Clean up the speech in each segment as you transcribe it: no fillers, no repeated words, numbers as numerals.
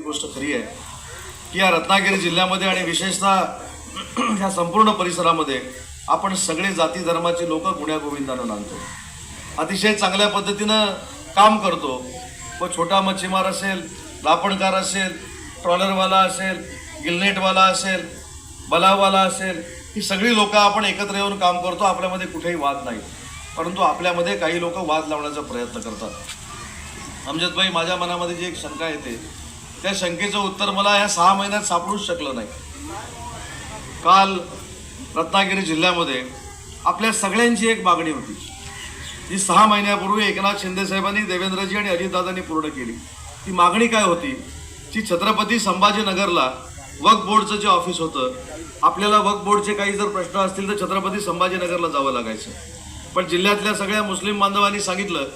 गोष्ट खरी आहे की या रत्नागिरी जिल्ह्यामध्ये आणि विशेषतः ह्या संपूर्ण परिसरामध्ये आपण सगळे जाती धर्माचे लोक गुण्यागोविंदानं नांदतो, अतिशय चांगल्या पद्धतीनं काम करतो. व छोटा मच्छीमार असेल, लापणकार असेल, ट्रॉलरवाला असेल, गिलनेटवाला असेल, बलाववाला असेल, ही सगळी लोक आपण एकत्र येऊन काम करतो. आपल्यामध्ये कुठेही वाद नाही, परंतु आपल्यामध्ये काही लोक वाद लावण्याचा प्रयत्न करतात. अमजदभाई, माझ्या मनामध्ये जी एक शंका येते त्या शंकेचं उत्तर मला या 6 महिन्यात सापडूच शकलं नाही. काल रत्नागिरी जिल्ह्यामध्ये आपल्या सगळ्यांची एक मागणी होती जी 6 महिन्यापूर्वी एकनाथ शिंदे साहेबांनी, देवेंद्रजी आणि अजितदादांनी पूर्ण केली. ती मागणी काय होती? की छत्रपती संभाजीनगरला वक्फ बोर्डचं जे ऑफिस होतं, आपल्याला वक्फ बोर्डचे काही जर प्रश्न असतील तर छत्रपती संभाजीनगरला जावं लागायचं. पण जिल्ह्यातल्या सगळ्या मुस्लिम बांधवांनी सांगितलं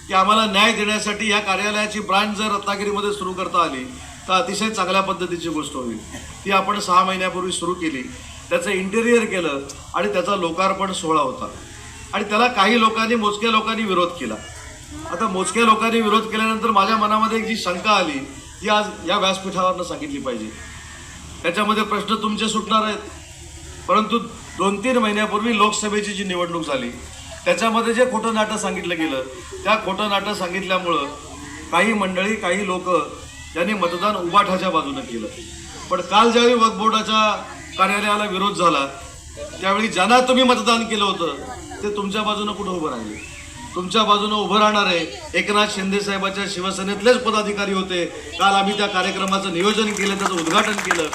की आम्हाला न्याय देण्यासाठी या कार्यालयाची ब्रांच जर रत्नागिरीमध्ये सुरू करता आली तर अतिशय चांगल्या पद्धतीची गोष्ट होईल. ती आपण 6 महिन्यापूर्वी सुरू केली, त्याचं इंटेरियर केलं आणि त्याचा लोकार्पण सोहळा होता. आणि त्याला काही लोकांनी, मोजक्या लोकांनी विरोध केला. आता मोजक्या लोकांनी विरोध केल्यानंतर माझ्या मनामध्ये एक जी शंका आली ती आज या व्यासपीठावरनं सांगितली पाहिजे. त्याच्यामध्ये प्रश्न तुमचे सुटणार आहेत, परंतु 2-3 महिन्यापूर्वी लोकसभेची जी निवडणूक झाली त्याच्यामध्ये जे खोटं नाटं सांगितलं गेलं, त्या खोटं नाटं सांगितल्यामुळं काही मंडळी, काही लोक यांनी मतदान उबाठाच्या बाजूनं केलं. पण काल ज्यावेळी वक्फ बोर्डाच्या कार्यालयाला विरोध झाला त्यावेळी ज्यांना तुम्ही मतदान केलं होतं ते तुमच्या बाजूनं कुठं उभं राहिले? तुमच्या बाजूनं उभं राहणारे एकनाथ शिंदे साहेबांच्या शिवसेनेतलेच पदाधिकारी होते. काल आम्ही त्या कार्यक्रमाचं नियोजन केलं, त्याचं उद्घाटन केलं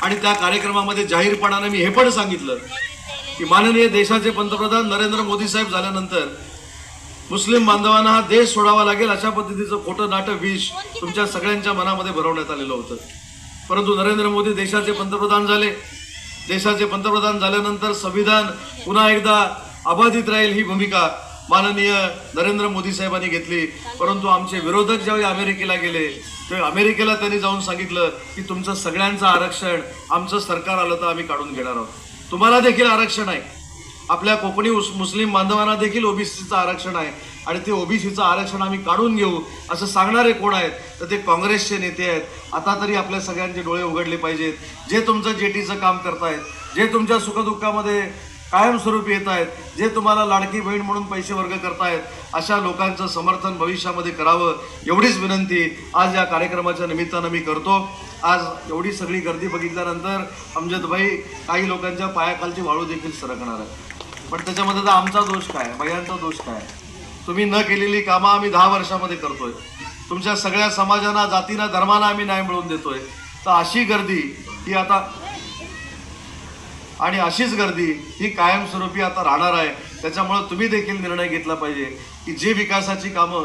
आणि त्या कार्यक्रमामध्ये जाहीरपणाने मी हे पण सांगितलं की माननीय देशाचे पंतप्रधान नरेंद्र मोदी साहेब झाल्यानंतर मुस्लिम बांधवांना हा देश सोडावा लागेल अशा पद्धतीचं खोटं नाटक विष तुमच्या सगळ्यांच्या मनामध्ये भरवण्यात आलेलं होतं. परंतु नरेंद्र मोदी देशाचे पंतप्रधान झाले. देशाचे पंतप्रधान झाल्यानंतर संविधान पुन्हा एकदा अबाधित राहील ही भूमिका माननीय नरेंद्र मोदी साहेबांनी घेतली. परंतु आमचे विरोधक ज्यावेळी अमेरिकेला गेले तेव्हा अमेरिकेला त्यांनी जाऊन सांगितलं की तुमचं सगळ्यांचं आरक्षण आमचं सरकार आलं तर आम्ही काढून घेणार आहोत. तुम्हाला देखील आरक्षण आहे, आपल्या कोकणी मुस्लिम बांधवांना देखील ओबीसीचं आरक्षण आहे आणि ते ओबीसीचं आरक्षण आम्ही काढून घेऊ असं सांगणारे कोण आहेत? तर ते काँग्रेसचे नेते आहेत. आता तरी आपल्या सगळ्यांचे डोळे उघडले पाहिजेत. जे तुमचं जेटीचं काम करतायत, जे तुमच्या सुखदुःखामध्ये कायमस्वरूपी येत आहेत, जे तुम्हाला लाडकी बहीण म्हणून पैसे वर्ग करतायत, अशा लोकांचं समर्थन भविष्यामध्ये करावं एवढीच विनंती आज या कार्यक्रमाच्या निमित्तानं मी करतो. आज एवढी सगळी गर्दी बघितल्यानंतर अमजदभाई, काही लोकांच्या पायाखालची वाळू देखील सरकणार आहे. पण त्याच्यामध्ये तर आमचा दोष काय, भयांचा दोष काय? तुम्ही न केलेली कामं आम्ही 10 वर्षामध्ये करतोय. तुमच्या सगळ्या समाजांना, जातींना, धर्मांना आम्ही न्याय मिळवून देतोय. तर अशी गर्दी ही आता आणि अशीच गर्दी ही कायमस्वरूपी आता राहणार आहे. त्याच्यामुळं तुम्ही देखील निर्णय घेतला पाहिजे की जी विकासाची कामं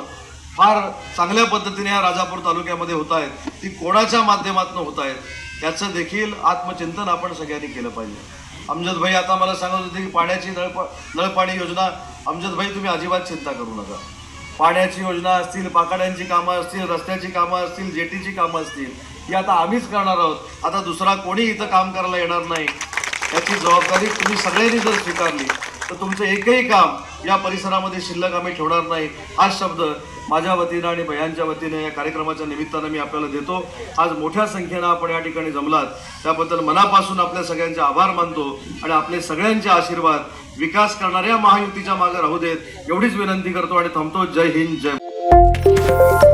फार चांगल्या पद्धतीने या राजापूर तालुक्यामध्ये होत आहेत ती कोणाच्या माध्यमातून होत आहेत याचं देखील आत्मचिंतन आपण सगळ्यांनी केलं पाहिजे. अमजदभाई आता मला सांगत होते की पाण्याची नळपाणी योजना, अमजदभाई तुम्ही अजिबात चिंता करू नका. पाण्याची योजना असतील, पाकाड्यांची कामं असतील, रस्त्याची कामं असतील, जेटीची कामं असतील, ही आता आम्हीच करणार आहोत. आता दुसरा कोणी इथं काम करायला येणार नाही. याची जबाबदारी तुम्ही सगळ्यांनी जर स्वीकारली तर तुमचं एकही काम या परिसरामध्ये शिल्लक आम्ही ठेवणार नाही. हा शब्द माझ्या वतीनं आणि भयांच्या वतीनं या कार्यक्रमाच्या निमित्तानं मी आपल्याला देतो. आज मोठ्या संख्येनं आपण या ठिकाणी जमलात त्याबद्दल मनापासून आपल्या सगळ्यांचे आभार मानतो आणि आपले सगळ्यांचे आशीर्वाद विकास करणाऱ्या महायुतीच्या मागे राहू देत एवढीच विनंती करतो आणि थांबतो. जय हिंद, जय